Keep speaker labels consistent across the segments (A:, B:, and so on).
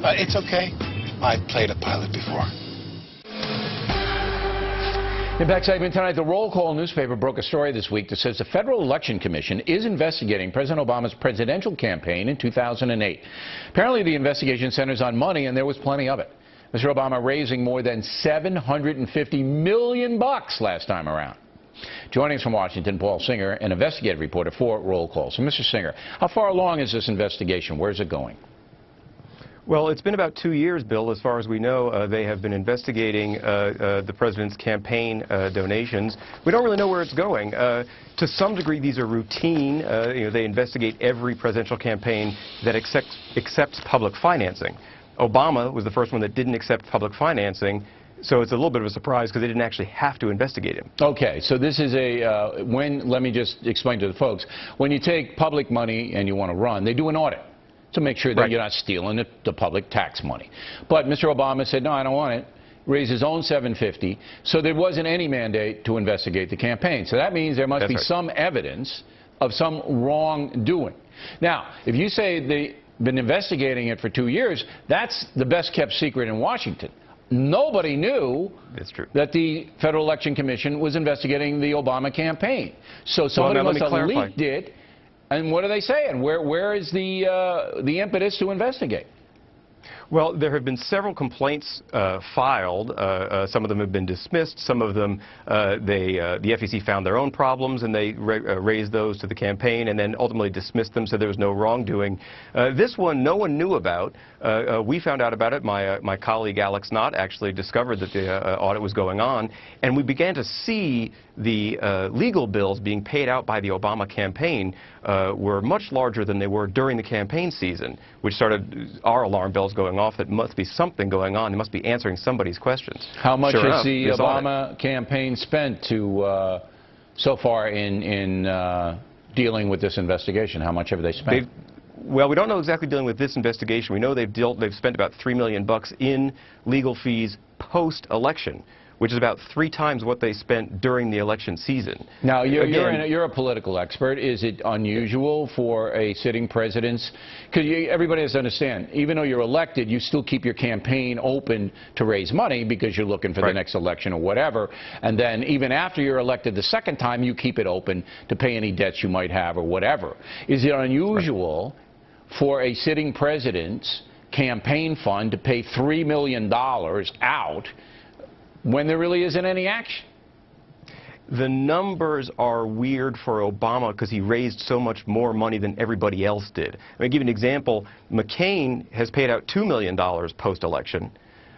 A: It's okay. I played a pilot before.
B: Impact segment tonight. The Roll Call newspaper broke a story this week that says the Federal Election Commission is investigating President Obama's presidential campaign in 2008. Apparently, the investigation centers on money, and there was plenty of it. Mr. Obama raising more than $750 million last time around. Joining us from Washington, Paul Singer, an investigative reporter for Roll Call. So, Mr. Singer, how far along is this investigation? Where's it going?
C: Well, it's been about 2 years, Bill. As far as we know, they have been investigating the president's campaign donations. We don't really know where it's going. To some degree, these are routine. They investigate every presidential campaign that accepts public financing. Obama was the first one that didn't accept public financing. So it's a little bit of a surprise because they didn't actually have to investigate him.
B: Okay, so this is let me just explain to the folks. When you take public money and you want to run, they do an audit to make sure that you're not stealing the public tax money. But Mr. Obama said, no, I don't want it. Raised his own $750. So there wasn't any mandate to investigate the campaign. So that means there must be some evidence of some wrongdoing. Now, if you say they've been investigating it for 2 years, that's the best kept secret in Washington. Nobody knew that the Federal Election Commission was investigating the Obama campaign. So somebody must have leaked it. And what are they saying? Where is the impetus to investigate?
C: Well, there have been several complaints filed. Some of them have been dismissed. Some of them, the FEC found their own problems, and they raised those to the campaign and then ultimately dismissed them, so there was no wrongdoing. This one, no one knew about. We found out about it. My colleague Alex Knott actually discovered that the audit was going on, and we began to see the legal bills being paid out by the Obama campaign were much larger than they were during the campaign season, which started our alarm bells going off that must be something going on. They must be answering somebody's questions.
B: How much has the Obama campaign spent to so far in dealing with this investigation? How much have they spent?
C: Well, we don't know exactly dealing with this investigation. We know they've spent about $3 million in legal fees post-election, which is about 3 times what they spent during the election season.
B: Now, you're a political expert. Is it unusual for a sitting president? Because everybody has to understand, even though you're elected, you still keep your campaign open to raise money because you're looking for the next election or whatever. And then even after you're elected the second time, you keep it open to pay any debts you might have or whatever. Is it unusual for a sitting president's campaign fund to pay $3 million out when there really isn't any action?
C: The numbers are weird for Obama because he raised so much more money than everybody else did. I'll give you an example. McCain has paid out $2 million post-election,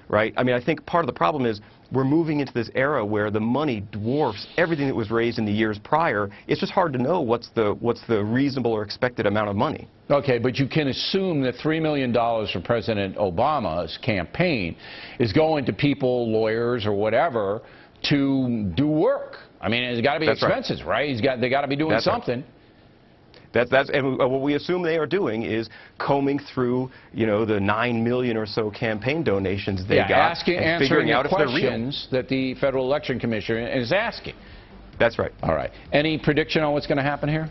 C: right? I mean, I think part of the problem is we're moving into this era where the money dwarfs everything that was raised in the years prior. It's just hard to know what's the reasonable or expected amount of money.
B: Okay, but you can assume that $3 million from President Obama's campaign is going to people, lawyers, or whatever, to do work. I mean, it's got to be expenses, right? They got to be doing something.
C: And what we assume they are doing is combing through, the 9 million or so campaign donations they got and figuring out if they're real.
B: Questions that the Federal Election Commission is asking.
C: That's right.
B: All right. Any prediction on what's going to happen here?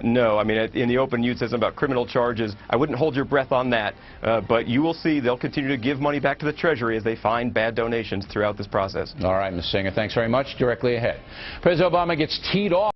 C: No. I mean, in the open, you said something about criminal charges. I wouldn't hold your breath on that. But you will see they'll continue to give money back to the Treasury as they find bad donations throughout this process.
B: All right, Ms. Singer, thanks very much. Directly ahead. President Obama gets teed off.